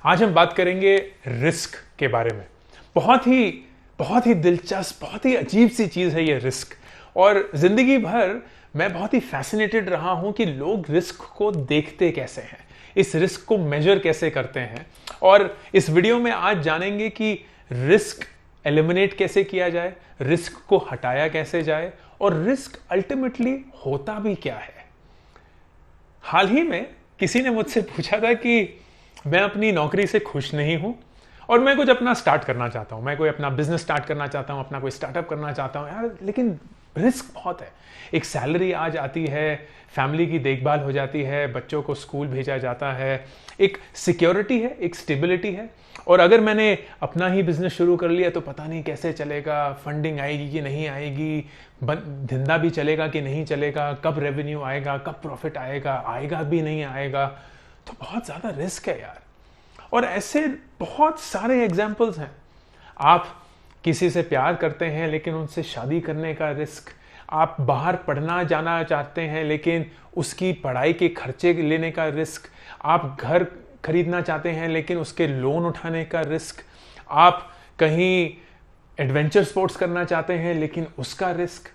आज हम बात करेंगे रिस्क के बारे में। बहुत ही दिलचस्प, बहुत ही अजीब सी चीज है ये रिस्क। और जिंदगी भर मैं बहुत ही फैसिनेटेड रहा हूं कि लोग रिस्क को देखते कैसे हैं, इस रिस्क को मेजर कैसे करते हैं। और इस वीडियो में आज जानेंगे कि रिस्क एलिमिनेट कैसे किया जाए, रिस्क को हटाया कैसे जाए और रिस्क अल्टीमेटली होता भी क्या है। हाल ही में किसी ने मुझसे पूछा था कि मैं अपनी नौकरी से खुश नहीं हूं और मैं कुछ अपना स्टार्ट करना चाहता हूं, मैं कोई अपना बिजनेस स्टार्ट करना चाहता हूं, अपना कोई स्टार्टअप करना चाहता हूं यार, लेकिन रिस्क बहुत है। एक सैलरी आ जाती है, फैमिली की देखभाल हो जाती है, बच्चों को स्कूल भेजा जाता है, एक सिक्योरिटी है, एक स्टेबिलिटी है। और अगर मैंने अपना ही बिजनेस शुरू कर लिया तो पता नहीं कैसे चलेगा, फंडिंग आएगी कि नहीं आएगी, धंधा भी चलेगा कि नहीं चलेगा, कब रेवेन्यू आएगा, कब प्रॉफिट आएगा, आएगा भी नहीं आएगा। तो बहुत ज़्यादा रिस्क है यार। और ऐसे बहुत सारे एग्जाम्पल्स हैं। आप किसी से प्यार करते हैं लेकिन उनसे शादी करने का रिस्क, आप बाहर पढ़ना जाना चाहते हैं लेकिन उसकी पढ़ाई के खर्चे लेने का रिस्क, आप घर खरीदना चाहते हैं लेकिन उसके लोन उठाने का रिस्क, आप कहीं एडवेंचर स्पोर्ट्स करना चाहते हैं लेकिन उसका रिस्क।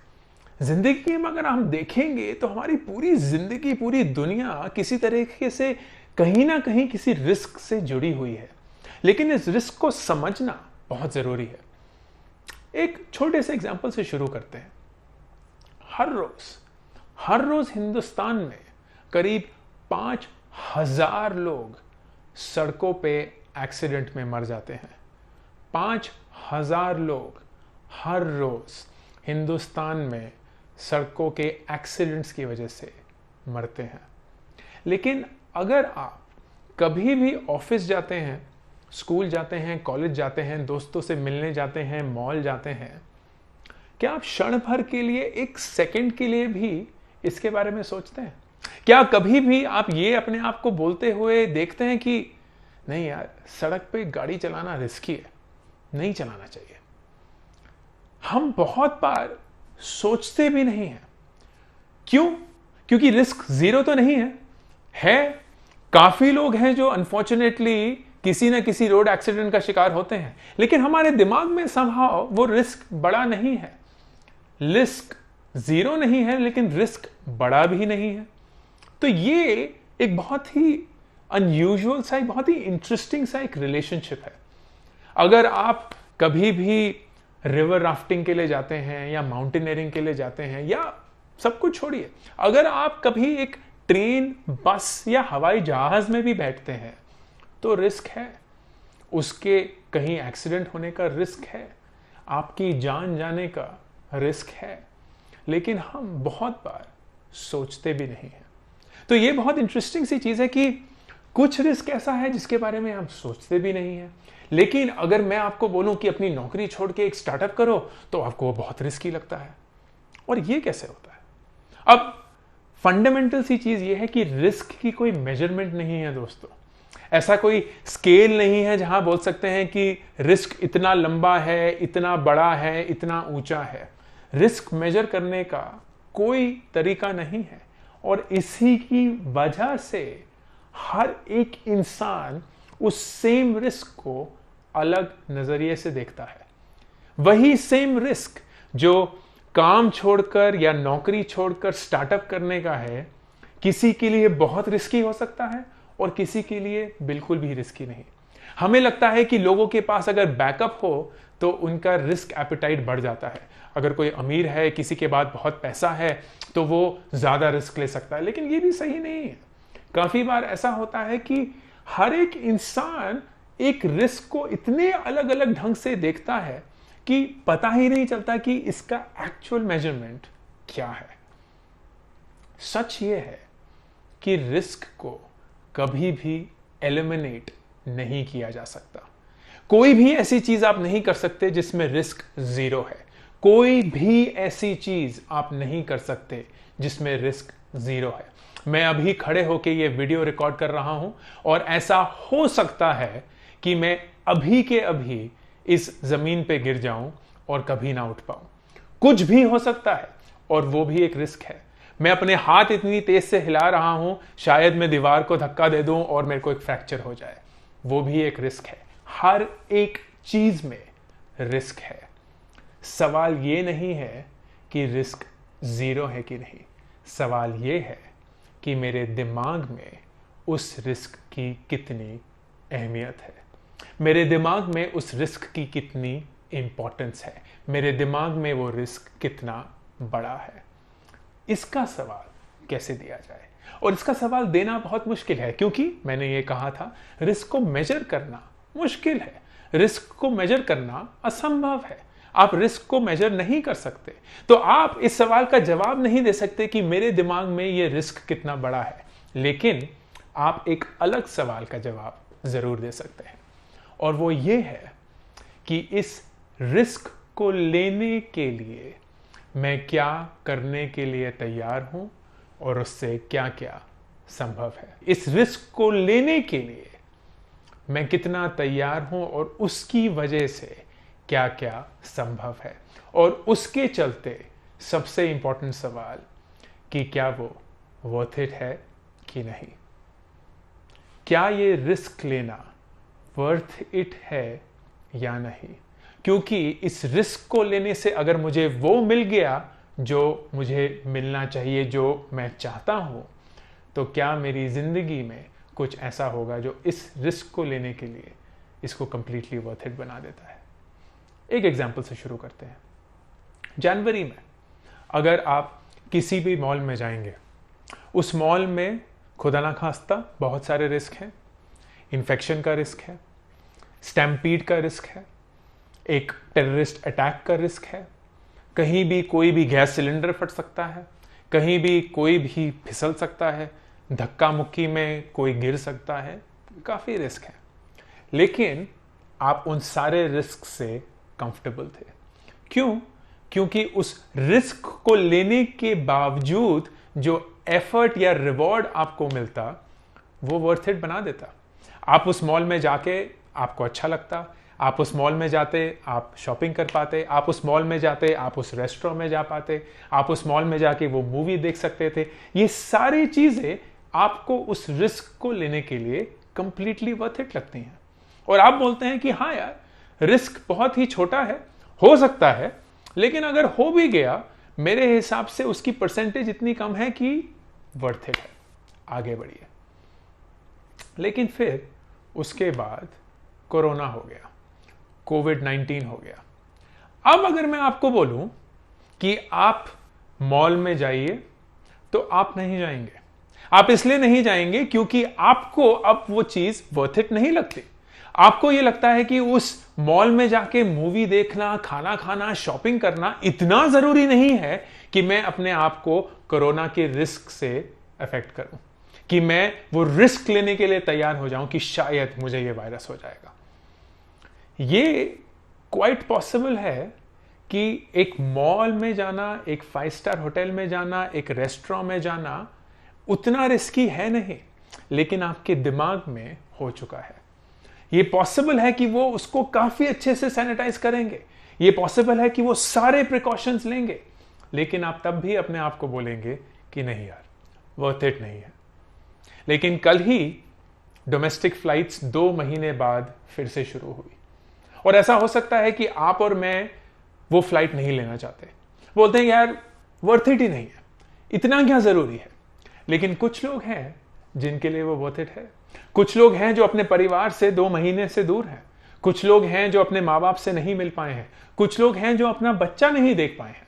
जिंदगी में अगर हम देखेंगे तो हमारी पूरी जिंदगी, पूरी दुनिया किसी तरीके से कहीं ना कहीं किसी रिस्क से जुड़ी हुई है। लेकिन इस रिस्क को समझना बहुत जरूरी है। एक छोटे से एग्जांपल से शुरू करते हैं। हर रोज हिंदुस्तान में करीब 5,000 लोग सड़कों पे एक्सीडेंट में मर जाते हैं। 5,000 लोग हर रोज हिंदुस्तान में सड़कों के एक्सीडेंट्स की वजह से मरते हैं। लेकिन अगर आप कभी भी ऑफिस जाते हैं, स्कूल जाते हैं, कॉलेज जाते हैं, दोस्तों से मिलने जाते हैं, मॉल जाते हैं, क्या आप क्षण भर के लिए, एक सेकंड के लिए भी इसके बारे में सोचते हैं? क्या कभी भी आप ये अपने आप को बोलते हुए देखते हैं कि नहीं यार, सड़क पे गाड़ी चलाना रिस्की है, नहीं चलाना चाहिए? हम बहुत बार सोचते भी नहीं हैं। क्यों? क्योंकि रिस्क जीरो तो नहीं है। काफी लोग हैं जो अनफॉर्चुनेटली किसी ना किसी रोड एक्सीडेंट का शिकार होते हैं, लेकिन हमारे दिमाग में समहाउ वो रिस्क बड़ा नहीं है। रिस्क जीरो नहीं है लेकिन रिस्क बड़ा भी नहीं है। तो ये एक बहुत ही अनयूजुअल सा, बहुत ही इंटरेस्टिंग सा एक रिलेशनशिप है। अगर आप कभी भी रिवर राफ्टिंग के लिए जाते हैं या माउंटेनियरिंग के लिए जाते हैं, या सब कुछ छोड़िए, अगर आप कभी एक ट्रेन, बस या हवाई जहाज में भी बैठते हैं तो रिस्क है, उसके कहीं एक्सीडेंट होने का रिस्क है, आपकी जान जाने का रिस्क है। लेकिन हम बहुत बार सोचते भी नहीं हैं। तो ये बहुत इंटरेस्टिंग सी चीज है कि कुछ रिस्क ऐसा है जिसके बारे में हम सोचते भी नहीं हैं। लेकिन अगर मैं आपको बोलूं कि अपनी नौकरी छोड़ के एक स्टार्टअप करो तो आपको वो बहुत रिस्की लगता है। और ये कैसे होता है? अब फंडामेंटल सी चीज ये है कि रिस्क की कोई मेजरमेंट नहीं है दोस्तों। ऐसा कोई स्केल नहीं है जहां बोल सकते हैं कि रिस्क इतना लंबा है, इतना बड़ा है, इतना ऊंचा है। रिस्क मेजर करने का कोई तरीका नहीं है। और इसी की वजह से हर एक इंसान उस सेम रिस्क को अलग नजरिए से देखता है। वही सेम रिस्क जो काम छोड़कर या नौकरी छोड़कर स्टार्टअप करने का है, किसी के लिए बहुत रिस्की हो सकता है और किसी के लिए बिल्कुल भी रिस्की नहीं। हमें लगता है कि लोगों के पास अगर बैकअप हो तो उनका रिस्क एपेटाइट बढ़ जाता है। अगर कोई अमीर है, किसी के पास बहुत पैसा है, तो वो ज्यादा रिस्क ले सकता है। लेकिन ये भी सही नहीं है। काफी बार ऐसा होता है कि हर एक इंसान एक रिस्क को इतने अलग अलग ढंग से देखता है कि पता ही नहीं चलता कि इसका एक्चुअल मेजरमेंट क्या है। सच ये है कि रिस्क को कभी भी एलिमिनेट नहीं किया जा सकता। कोई भी ऐसी चीज आप नहीं कर सकते जिसमें रिस्क जीरो है। कोई भी ऐसी चीज आप नहीं कर सकते जिसमें रिस्क जीरो है। मैं अभी खड़े होकर ये वीडियो रिकॉर्ड कर रहा हूं और ऐसा हो सकता है कि मैं अभी के अभी इस जमीन पे गिर जाऊं और कभी ना उठ पाऊं। कुछ भी हो सकता है और वो भी एक रिस्क है। मैं अपने हाथ इतनी तेज से हिला रहा हूं, शायद मैं दीवार को धक्का दे दूं और मेरे को एक फ्रैक्चर हो जाए। वो भी एक रिस्क है। हर एक चीज में रिस्क है। सवाल ये नहीं है कि रिस्क जीरो है कि नहीं, सवाल ये है कि मेरे दिमाग में उस रिस्क की कितनी अहमियत है, मेरे दिमाग में उस रिस्क की कितनी इंपॉर्टेंस है, मेरे दिमाग में वो रिस्क कितना बड़ा है। इसका सवाल कैसे दिया जाए? और इसका सवाल देना बहुत मुश्किल है, क्योंकि मैंने ये कहा था रिस्क को मेजर करना मुश्किल है, रिस्क को मेजर करना असंभव है। आप रिस्क को मेजर नहीं कर सकते, तो आप इस सवाल का जवाब नहीं दे सकते कि मेरे दिमाग में ये रिस्क कितना बड़ा है। लेकिन आप एक अलग सवाल का जवाब जरूर दे सकते हैं, और वो ये है कि इस रिस्क को लेने के लिए मैं क्या करने के लिए तैयार हूं और उससे क्या क्या संभव है। इस रिस्क को लेने के लिए मैं कितना तैयार हूं और उसकी वजह से क्या क्या संभव है, और उसके चलते सबसे इंपॉर्टेंट सवाल कि क्या वो वर्थ इट है कि नहीं। क्या ये रिस्क लेना वर्थ इट है या नहीं? क्योंकि इस रिस्क को लेने से अगर मुझे वो मिल गया जो मुझे मिलना चाहिए, जो मैं चाहता हूं, तो क्या मेरी जिंदगी में कुछ ऐसा होगा जो इस रिस्क को लेने के लिए इसको कंप्लीटली वर्थ इट बना देता है। एक एग्जांपल से शुरू करते हैं। जनवरी में अगर आप किसी भी मॉल में जाएंगे, उस मॉल में खुदा ना खास्ता बहुत सारे रिस्क हैं। इन्फेक्शन का रिस्क है, स्टैम्पीड का रिस्क है, एक टेररिस्ट अटैक का रिस्क है, कहीं भी कोई भी गैस सिलेंडर फट सकता है, कहीं भी कोई भी फिसल सकता है, धक्का मुक्की में कोई गिर सकता है, काफ़ी रिस्क है। लेकिन आप उन सारे रिस्क से कंफर्टेबल थे। क्यों? क्योंकि उस रिस्क को लेने के बावजूद जो एफर्ट या रिवॉर्ड आपको मिलता वो वर्थ इट बना देता। आप उस मॉल में जाके आपको अच्छा लगता, आप उस मॉल में जाते आप शॉपिंग कर पाते, आप उस मॉल में जाते आप उस रेस्टोरेंट में जा पाते, आप उस मॉल में जाके वो मूवी देख सकते थे। ये सारी चीज़ें आपको उस रिस्क को लेने के लिए कंप्लीटली वर्थ इट लगती हैं। और आप बोलते हैं कि हाँ यार, रिस्क बहुत ही छोटा है, हो सकता है, लेकिन अगर हो भी गया मेरे हिसाब से उसकी परसेंटेज इतनी कम है कि वर्थ इट है, आगे बढ़िए। लेकिन फिर उसके बाद कोरोना हो गया, कोविड-19 हो गया। अब अगर मैं आपको बोलूं कि आप मॉल में जाइए, तो आप नहीं जाएंगे। आप इसलिए नहीं जाएंगे क्योंकि आपको अब वो चीज वर्थ इट नहीं लगती। आपको ये लगता है कि उस मॉल में जाके मूवी देखना, खाना खाना, शॉपिंग करना इतना जरूरी नहीं है कि मैं अपने आप को कोरोना के रिस्क से अफेक्ट करूं, कि मैं वो रिस्क लेने के लिए तैयार हो जाऊं कि शायद मुझे ये वायरस हो जाएगा। ये क्वाइट पॉसिबल है कि एक मॉल में जाना, एक 5 स्टार होटल में जाना, एक रेस्टोरेंट में जाना उतना रिस्की है नहीं, लेकिन आपके दिमाग में हो चुका है। ये पॉसिबल है कि वो उसको काफी अच्छे से सैनिटाइज करेंगे, ये पॉसिबल है कि वो सारे प्रिकॉशंस लेंगे, लेकिन आप तब भी अपने आप को बोलेंगे कि नहीं यार, वर्थ इट नहीं है। लेकिन कल ही डोमेस्टिक फ्लाइट्स 2 महीने बाद फिर से शुरू हुई, और ऐसा हो सकता है कि आप और मैं वो फ्लाइट नहीं लेना चाहते, बोलते हैं यार वर्थ इट ही नहीं है, इतना क्या जरूरी है। लेकिन कुछ लोग हैं जिनके लिए वो वर्थ इट है। कुछ लोग हैं जो अपने परिवार से 2 महीने से दूर हैं, कुछ लोग हैं जो अपने माँ बाप से नहीं मिल पाए हैं, कुछ लोग हैं जो अपना बच्चा नहीं देख पाए हैं।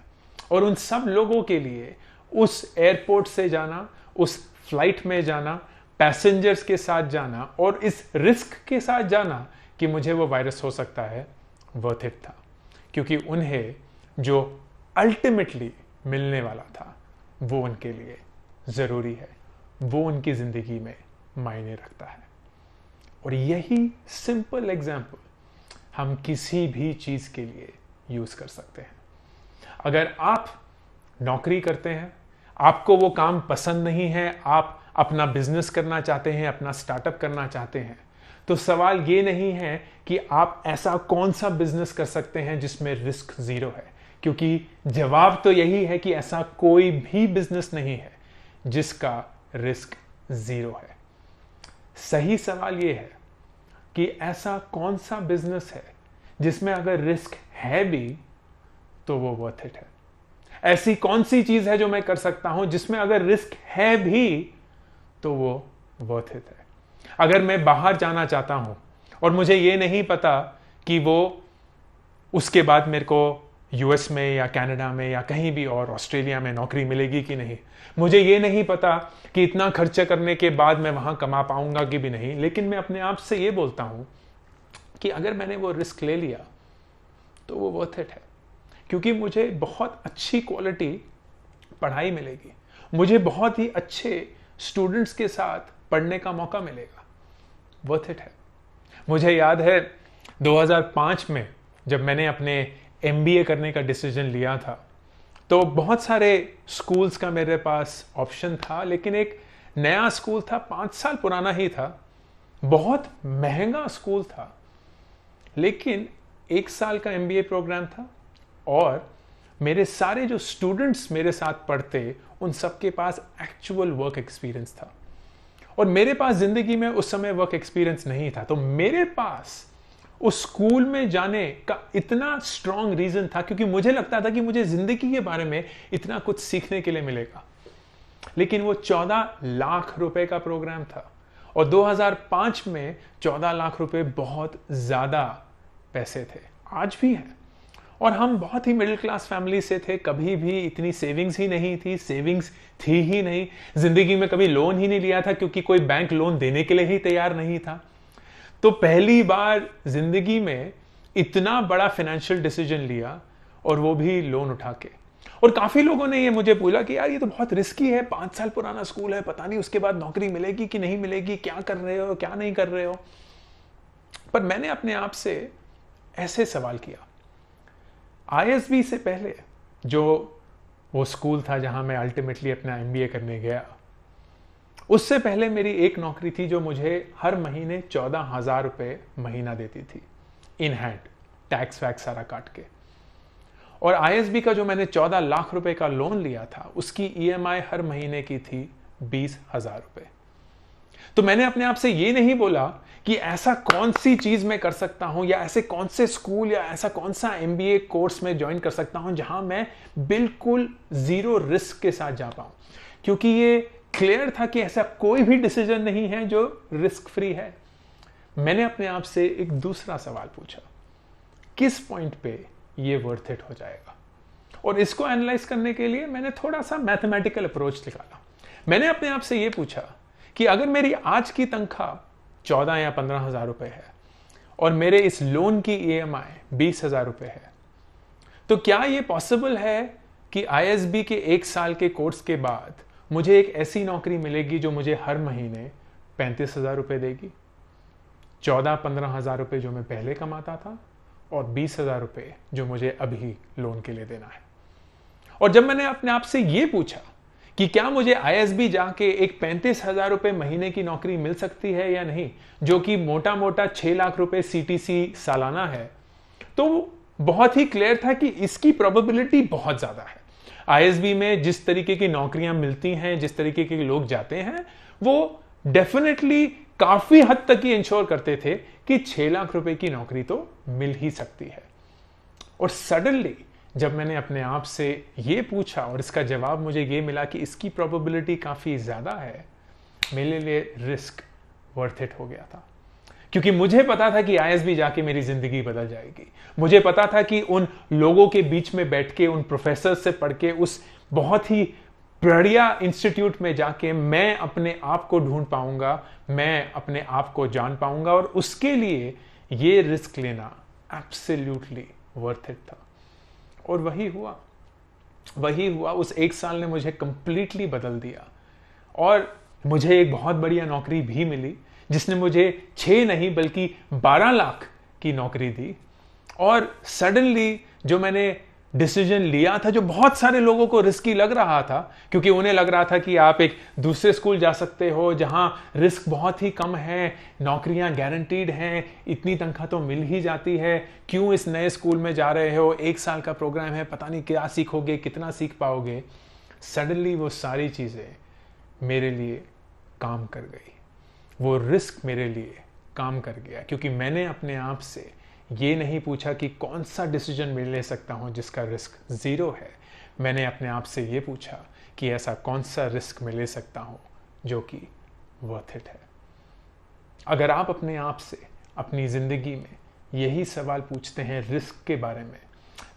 और उन सब लोगों के लिए उस एयरपोर्ट से जाना, उस फ्लाइट में जाना, पैसेंजर्स के साथ जाना और इस रिस्क के साथ जाना कि मुझे वो वायरस हो सकता है, वर्थ इट था। क्योंकि उन्हें जो अल्टीमेटली मिलने वाला था वो उनके लिए जरूरी है, वो उनकी जिंदगी में मायने रखता है। और यही सिंपल एग्जाम्पल हम किसी भी चीज के लिए यूज कर सकते हैं। अगर आप नौकरी करते हैं, आपको वो काम पसंद नहीं है, आप अपना बिजनेस करना चाहते हैं, अपना स्टार्टअप करना चाहते हैं, तो सवाल ये नहीं है कि आप ऐसा कौन सा बिजनेस कर सकते हैं जिसमें रिस्क जीरो है, क्योंकि जवाब तो यही है कि ऐसा कोई भी बिजनेस नहीं है जिसका रिस्क जीरो है। सही सवाल यह है कि ऐसा कौन सा बिजनेस है जिसमें अगर रिस्क है भी तो वो वर्थ इट है। ऐसी कौन सी चीज है जो मैं कर सकता हूं जिसमें अगर रिस्क है भी तो वो वर्थ इट है। अगर मैं बाहर जाना चाहता हूं और मुझे ये नहीं पता कि वो उसके बाद मेरे को यूएस में या कनाडा में या कहीं भी और ऑस्ट्रेलिया में नौकरी मिलेगी कि नहीं, मुझे ये नहीं पता कि इतना खर्चा करने के बाद मैं वहां कमा पाऊंगा कि भी नहीं, लेकिन मैं अपने आप से ये बोलता हूं कि अगर मैंने वो रिस्क ले लिया तो वो वर्थ इट है, क्योंकि मुझे बहुत अच्छी क्वालिटी पढ़ाई मिलेगी, मुझे बहुत ही अच्छे स्टूडेंट्स के साथ पढ़ने का मौका मिलेगा, वर्थ इट है। मुझे याद है 2005 में जब मैंने अपने एमबीए करने का डिसीजन लिया था तो बहुत सारे स्कूल्स का मेरे पास ऑप्शन था, लेकिन एक नया स्कूल था, 5 साल पुराना ही था, बहुत महंगा स्कूल था, लेकिन 1 साल का एमबीए प्रोग्राम था और मेरे सारे जो स्टूडेंट्स मेरे साथ पढ़ते उन सबके पास एक्चुअल वर्क एक्सपीरियंस था और मेरे पास जिंदगी में उस समय वर्क एक्सपीरियंस नहीं था। तो मेरे पास उस स्कूल में जाने का इतना स्ट्रॉन्ग रीजन था क्योंकि मुझे लगता था कि मुझे जिंदगी के बारे में इतना कुछ सीखने के लिए मिलेगा। लेकिन वो 14 लाख रुपए का प्रोग्राम था और 2005 में 14 लाख रुपए बहुत ज्यादा पैसे थे, आज भी हैं। और हम बहुत ही मिडिल क्लास फैमिली से थे, कभी भी इतनी सेविंग्स ही नहीं थी, सेविंग्स थी ही नहीं, जिंदगी में कभी लोन ही नहीं लिया था क्योंकि कोई बैंक लोन देने के लिए ही तैयार नहीं था। तो पहली बार जिंदगी में इतना बड़ा फाइनेंशियल डिसीजन लिया और वो भी लोन उठा के। और काफी लोगों ने ये मुझे बोला कि यार ये तो बहुत रिस्की है, 5 साल पुराना स्कूल है, पता नहीं उसके बाद नौकरी मिलेगी कि नहीं मिलेगी, क्या कर रहे हो क्या नहीं कर रहे हो। पर मैंने अपने आप से ऐसे सवाल किया, आईएसबी से पहले जो वो स्कूल था जहां मैं अल्टीमेटली अपना एमबीए करने गया, उससे पहले मेरी एक नौकरी थी जो मुझे हर महीने 14,000 रुपए महीना देती थी, इन हैंड, टैक्स वैक्स सारा काट के। और आईएसबी का जो मैंने 14 लाख रुपए का लोन लिया था उसकी ईएमआई हर महीने की थी 20,000 रुपए। तो मैंने अपने आप से ये नहीं बोला कि ऐसा कौन सी चीज मैं कर सकता हूं या ऐसे कौन से स्कूल या ऐसा कौन सा एमबीए कोर्स में ज्वाइन कर सकता हूं जहां मैं बिल्कुल जीरो रिस्क के साथ जा पाऊं, क्योंकि ये क्लियर था कि ऐसा कोई भी डिसीजन नहीं है जो रिस्क फ्री है। मैंने अपने आप से एक दूसरा सवाल पूछा, किस पॉइंट पे ये वर्थ इट हो जाएगा। और इसको एनालाइज करने के लिए मैंने थोड़ा सा मैथमेटिकल अप्रोच निकाला। मैंने अपने आप से ये पूछा कि अगर मेरी आज की तनख्वाह 14 या 15,000 रुपए है और मेरे इस लोन की ईएमआई 20,000 रुपए है, तो क्या यह पॉसिबल है कि आईएसबी के 1 साल के कोर्स के बाद मुझे एक ऐसी नौकरी मिलेगी जो मुझे हर महीने 35,000 रुपए देगी, 14-15,000 रुपए जो मैं पहले कमाता था और 20,000 रुपए जो मुझे अभी लोन के लिए देना है। और जब मैंने अपने आप से यह पूछा कि क्या मुझे आईएसबी जाके एक 35,000 रुपए महीने की नौकरी मिल सकती है या नहीं, जो कि मोटा मोटा 6 लाख रुपए सीटीसी सालाना है, तो बहुत ही क्लियर था कि इसकी प्रोबेबिलिटी बहुत ज्यादा है। आईएसबी में जिस तरीके की नौकरियां मिलती हैं, जिस तरीके के लोग जाते हैं, वो डेफिनेटली काफी हद तक ही इंश्योर करते थे कि 6 लाख रुपए की नौकरी तो मिल ही सकती है। और सडनली जब मैंने अपने आप से ये पूछा और इसका जवाब मुझे ये मिला कि इसकी प्रोबेबिलिटी काफी ज्यादा है, मेरे लिए रिस्क वर्थ इट हो गया था। क्योंकि मुझे पता था कि आईएसबी जाके मेरी जिंदगी बदल जाएगी। मुझे पता था कि उन लोगों के बीच में बैठ के, उन प्रोफेसर से पढ़ के, उस बहुत ही बढ़िया इंस्टीट्यूट में जाके मैं अपने आप को ढूंढ पाऊंगा, मैं अपने आप को जान पाऊंगा, और उसके लिए ये रिस्क लेना एब्सोल्युटली वर्थ इट था। और वही हुआ। उस 1 साल ने मुझे कंप्लीटली बदल दिया और मुझे एक बहुत बढ़िया नौकरी भी मिली जिसने मुझे 6 नहीं बल्कि 12 लाख की नौकरी दी। और सडनली जो मैंने डिसीजन लिया था, जो बहुत सारे लोगों को रिस्की लग रहा था, क्योंकि उन्हें लग रहा था कि आप एक दूसरे स्कूल जा सकते हो जहां रिस्क बहुत ही कम है, नौकरियां गारंटीड हैं, इतनी तनख्वाह तो मिल ही जाती है, क्यों इस नए स्कूल में जा रहे हो, 1 साल का प्रोग्राम है, पता नहीं क्या सीखोगे, कितना सीख पाओगे। सडनली वो सारी चीजें मेरे लिए काम कर गई, वो रिस्क मेरे लिए काम कर गया, क्योंकि मैंने अपने आप से ये नहीं पूछा कि कौन सा डिसीजन मैं ले सकता हूँ जिसका रिस्क 0 है। मैंने अपने आप से ये पूछा कि ऐसा कौन सा रिस्क मैं ले सकता हूँ जो कि वर्थ इट है। अगर आप अपने आप से अपनी ज़िंदगी में यही सवाल पूछते हैं रिस्क के बारे में,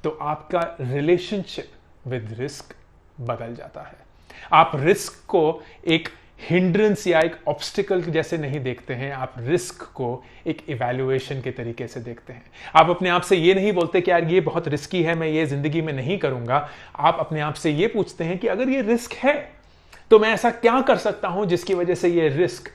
तो आपका रिलेशनशिप विद रिस्क बदल जाता है। आप रिस्क को एक हिंड्रेंस या एक ऑब्स्टिकल जैसे नहीं देखते हैं, आप रिस्क को एक इवैल्यूएशन के तरीके से देखते हैं। आप अपने आप से ये नहीं बोलते कि यार ये बहुत रिस्की है, मैं ये जिंदगी में नहीं करूंगा। आप अपने आप से ये पूछते हैं कि अगर ये रिस्क है तो मैं ऐसा क्या कर सकता हूं जिसकी वजह से ये रिस्क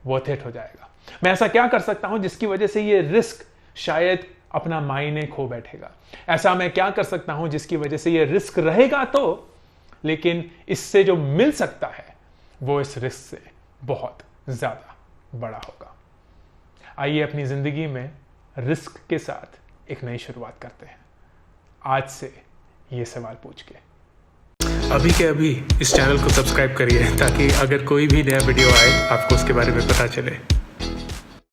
वर्थ इट हो जाएगा। मैं ऐसा क्या कर सकता हूं जिसकी वजह से ये रिस्क शायद अपना मायने खो बैठेगा। ऐसा मैं क्या कर सकता हूं जिसकी वजह से ये रिस्क रहेगा तो, लेकिन इससे जो मिल सकता है वो इस रिस्क से बहुत ज्यादा बड़ा होगा। आइए अपनी जिंदगी में रिस्क के साथ एक नई शुरुआत करते हैं, आज से ये सवाल पूछ के। अभी के अभी इस चैनल को सब्सक्राइब करिए ताकि अगर कोई भी नया वीडियो आए आपको उसके बारे में पता चले।